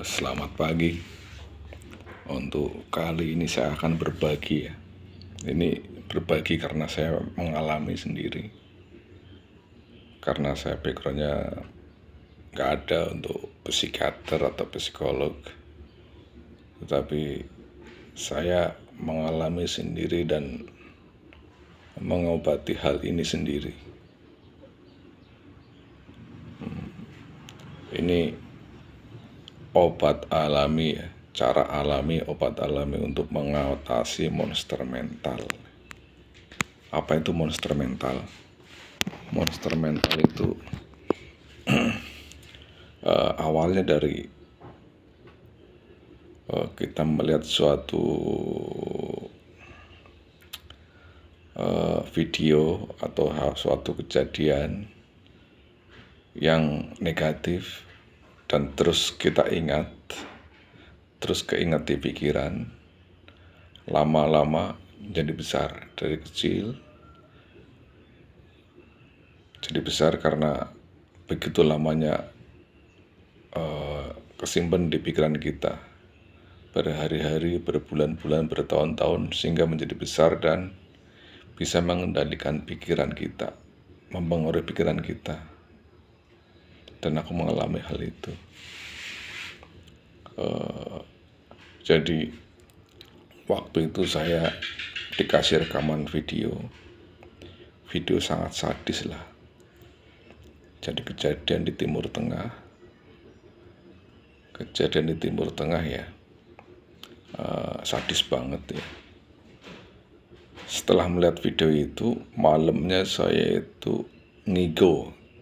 Selamat pagi. Untuk kali ini saya akan berbagi ya. Ini berbagi karena saya mengalami sendiri. Karena saya backgroundnya nggak ada untuk psikiater atau psikolog. Tetapi saya mengalami sendiri dan mengobati hal ini sendiri. Ini obat alami ya. Cara alami, obat alami untuk mengatasi monster mental. Apa itu monster mental? Monster mental itu awalnya dari kita melihat suatu video atau suatu kejadian yang negatif dan terus kita ingat, terus keinget di pikiran, lama-lama jadi besar. Dari kecil jadi besar karena begitu lamanya kesimpan di pikiran kita berhari-hari, berbulan-bulan, bertahun-tahun, sehingga menjadi besar dan bisa mengendalikan pikiran kita, mempengaruhi pikiran kita. Dan aku mengalami hal itu. Jadi waktu itu saya dikasih rekaman video sangat sadis lah. Jadi kejadian di Timur Tengah ya, sadis banget ya. Setelah melihat video itu, malamnya saya itu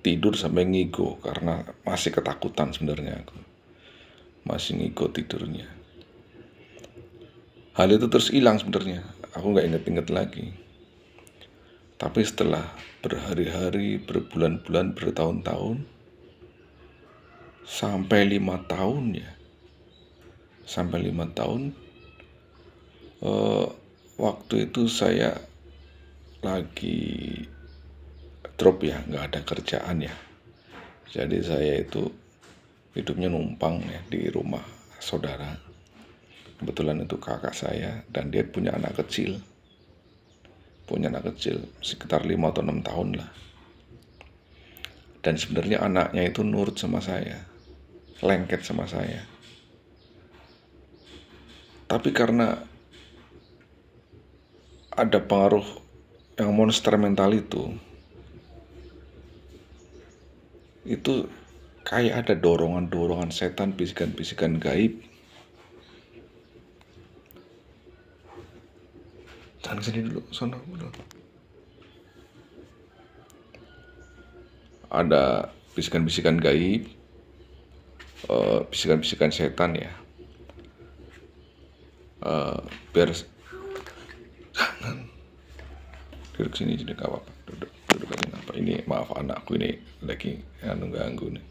tidur sampai ngigo karena masih ketakutan sebenarnya aku. Masih ngigo tidurnya. Hal itu terus hilang sebenarnya. Aku nggak inget-inget lagi. Tapi setelah berhari-hari, berbulan-bulan, bertahun-tahun, sampai 5 tahun ya. Sampai 5 tahun, waktu itu saya lagi drop ya, nggak ada kerjaan ya. Jadi saya itu hidupnya numpang ya di rumah saudara. Kebetulan itu kakak saya dan dia punya anak kecil. Sekitar 5 atau 6 tahun lah. Dan sebenarnya anaknya itu nurut sama saya, lengket sama saya. Tapi karena ada pengaruh yang monster mental itu kayak ada dorongan-dorongan setan, bisikan-bisikan gaib. Jangan kesini dulu, sono dulu. Ada bisikan-bisikan gaib, bisikan-bisikan setan ya. Biar jangan duduk sini, jadi gak apa-apa. Duduk aja apa. Ini maaf, anakku ini lagi ganggu nih.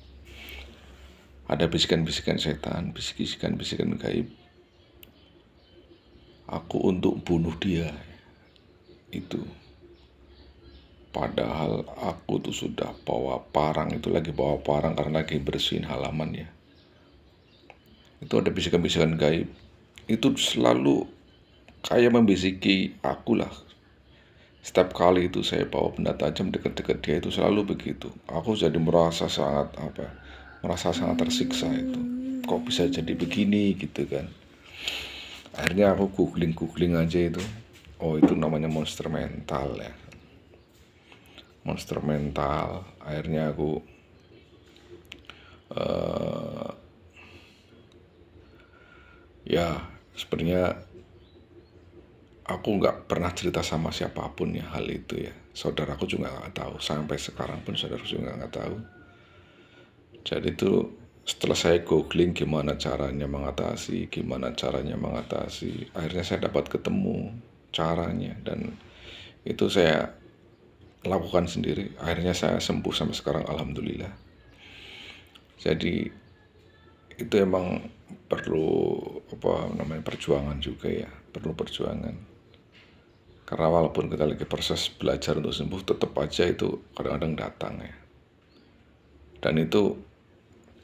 Ada bisikan-bisikan setan, bisikan-bisikan gaib. Aku untuk bunuh dia. Itu. Padahal aku tuh sudah bawa parang, karena lagi bersihin halaman ya. Itu ada bisikan-bisikan gaib. Itu selalu kayak membisiki aku lah. Setiap kali itu saya bawa benda tajam dekat-dekat dia, itu selalu begitu. Aku jadi merasa sangat tersiksa itu. Kok bisa jadi begini gitu kan. Akhirnya aku googling aja itu. Oh, itu namanya monster mental ya. Monster mental. Akhirnya aku ya sebenarnya aku nggak pernah cerita sama siapapun ya hal itu ya. Saudaraku juga nggak tahu. Sampai sekarang pun saudaraku juga nggak tahu. Jadi itu setelah saya googling gimana caranya mengatasi, akhirnya saya dapat ketemu caranya dan itu saya lakukan sendiri. Akhirnya saya sembuh sampai sekarang, alhamdulillah. Jadi itu emang perlu perjuangan juga ya, perlu perjuangan. Karena walaupun kita lagi proses belajar untuk sembuh, tetap aja itu kadang-kadang datang ya. Dan itu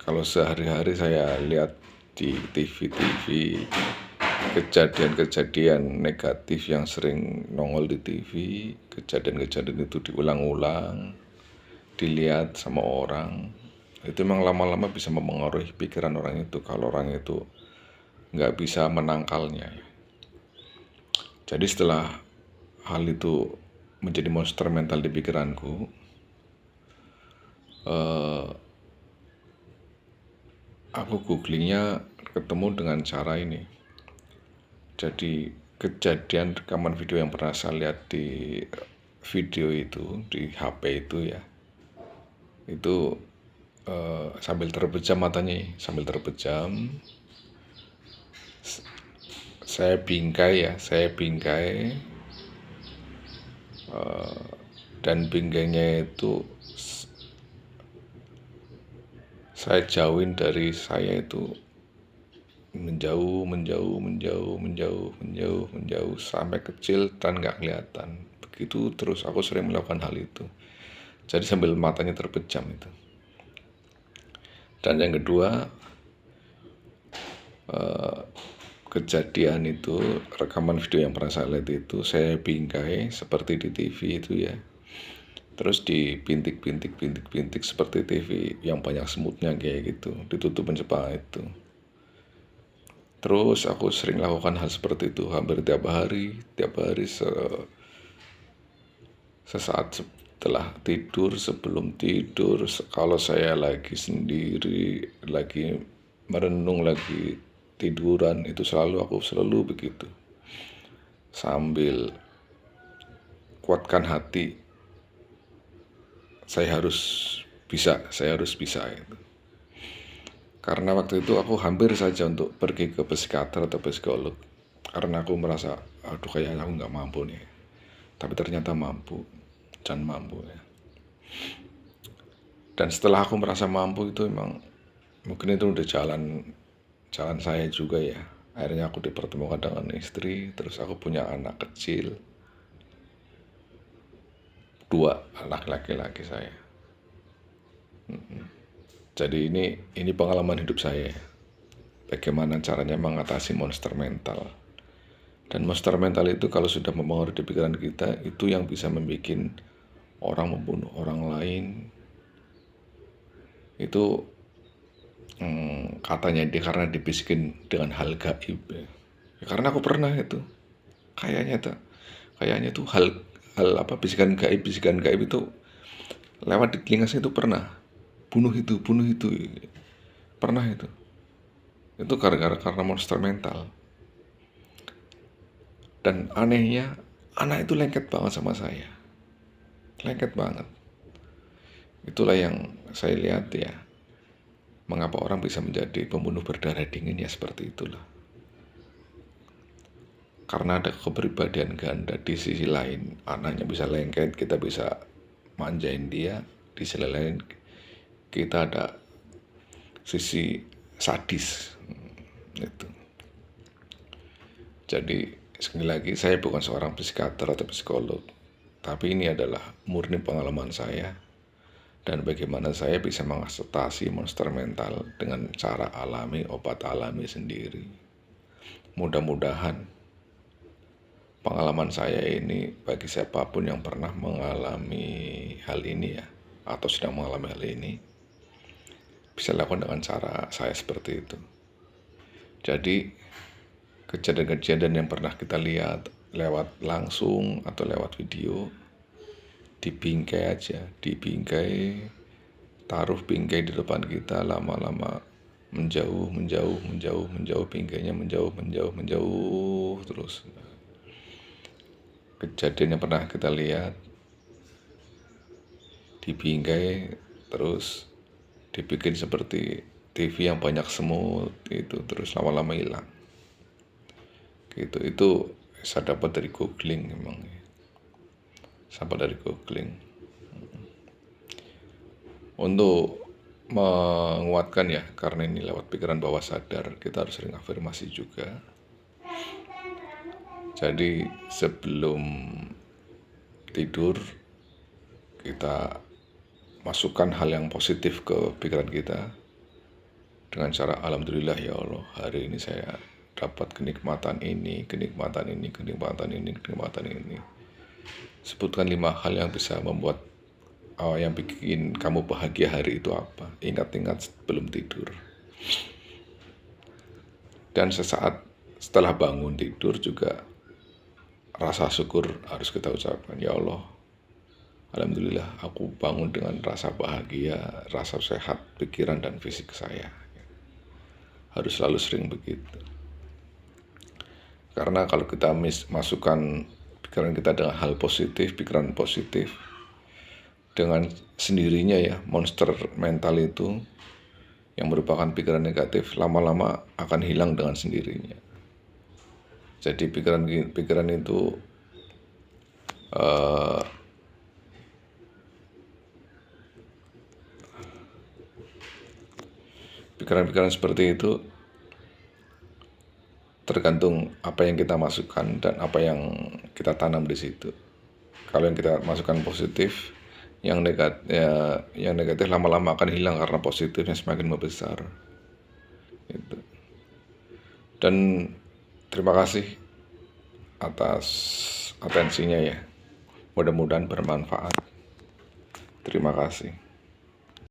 kalau sehari-hari saya lihat di TV-TV kejadian-kejadian negatif yang sering nongol di TV, kejadian-kejadian itu diulang-ulang, dilihat sama orang, itu memang lama-lama bisa mempengaruhi pikiran orang itu kalau orang itu nggak bisa menangkalnya. Jadi setelah hal itu menjadi monster mental di pikiranku, aku googlingnya ketemu dengan cara ini. Jadi kejadian rekaman video yang pernah saya lihat di video itu, di HP itu ya, itu sambil terpejam matanya, sambil terpejam, saya bingkai, dan bingkainya itu saya jauhin dari saya itu menjauh sampai kecil dan nggak kelihatan. Begitu terus aku sering melakukan hal itu. Jadi sambil matanya terpejam itu. Dan yang kedua, kejadian itu, rekaman video yang pernah saya lihat itu saya bingkai seperti di TV itu ya. Terus dipintik seperti TV yang banyak semutnya kayak gitu, ditutupin Jepang itu. Terus aku sering lakukan hal seperti itu hampir tiap hari sesaat setelah tidur, sebelum tidur, kalau saya lagi sendiri, lagi merenung, lagi tiduran, itu aku selalu begitu. Sambil kuatkan hati, saya harus bisa itu. Karena waktu itu aku hampir saja untuk pergi ke psikiater atau psikolog. Karena aku merasa, aduh kayaknya aku nggak mampu nih. Tapi ternyata mampu ya. Dan setelah aku merasa mampu itu memang, mungkin itu udah jalan saya juga ya. Akhirnya aku dipertemukan dengan istri, terus aku punya anak kecil. 2 anak laki-laki saya. Jadi ini pengalaman hidup saya. Bagaimana caranya mengatasi monster mental. Dan monster mental itu kalau sudah mempengaruhi di pikiran kita, itu yang bisa membuat orang membunuh orang lain. Itu katanya dia karena dibisikin dengan hal gaib ya. Karena aku pernah itu. Kayaknya tuh hal apa bisikan gaib itu lewat di telinga saya itu pernah. Bunuh itu, pernah itu karena monster mental. Dan anehnya anak itu lengket banget sama saya, lengket banget. Itulah yang saya lihat ya, mengapa orang bisa menjadi pembunuh berdarah dingin ya, seperti itulah. Karena ada kepribadian ganda. Di sisi lain anaknya bisa lengket, kita bisa manjain dia. Di sisi lain kita ada sisi sadis itu. Jadi sekali lagi, saya bukan seorang psikiater atau psikolog, tapi ini adalah murni pengalaman saya dan bagaimana saya bisa mengatasi monster mental dengan cara alami, obat alami sendiri. Mudah-mudahan pengalaman saya ini bagi siapapun yang pernah mengalami hal ini ya, atau sedang mengalami hal ini, bisa lakukan dengan cara saya seperti itu. Jadi kejadian-kejadian yang pernah kita lihat lewat langsung atau lewat video, dibingkai aja, taruh bingkai di depan kita, lama-lama menjauh, bingkainya menjauh terus. Kejadian yang pernah kita lihat dibingkai, terus dibikin seperti TV yang banyak semut itu, terus lama-lama hilang gitu. Itu saya dapat dari googling, memang untuk menguatkan ya, karena ini lewat pikiran bawah sadar, kita harus sering afirmasi juga. Jadi sebelum tidur kita masukkan hal yang positif ke pikiran kita. dengan cara alhamdulillah ya Allah, hari ini saya dapat kenikmatan ini, kenikmatan ini, kenikmatan ini, kenikmatan ini. Sebutkan 5 hal yang bisa membuat yang bikin kamu bahagia hari itu apa. Ingat-ingat sebelum tidur. Dan sesaat setelah bangun tidur juga rasa syukur harus kita ucapkan. Ya Allah, alhamdulillah aku bangun dengan rasa bahagia, rasa sehat pikiran dan fisik saya. Harus selalu sering begitu. Karena kalau kita masukkan pikiran kita dengan hal positif, pikiran positif, dengan sendirinya ya, monster mental itu yang merupakan pikiran negatif lama-lama akan hilang dengan sendirinya. Jadi pikiran itu pikiran-pikiran seperti itu tergantung apa yang kita masukkan dan apa yang kita tanam di situ. Kalau yang kita masukkan positif, yang negatif lama-lama akan hilang karena positifnya semakin membesar. Gitu. Dan terima kasih atas atensinya ya. Mudah-mudahan bermanfaat. Terima kasih.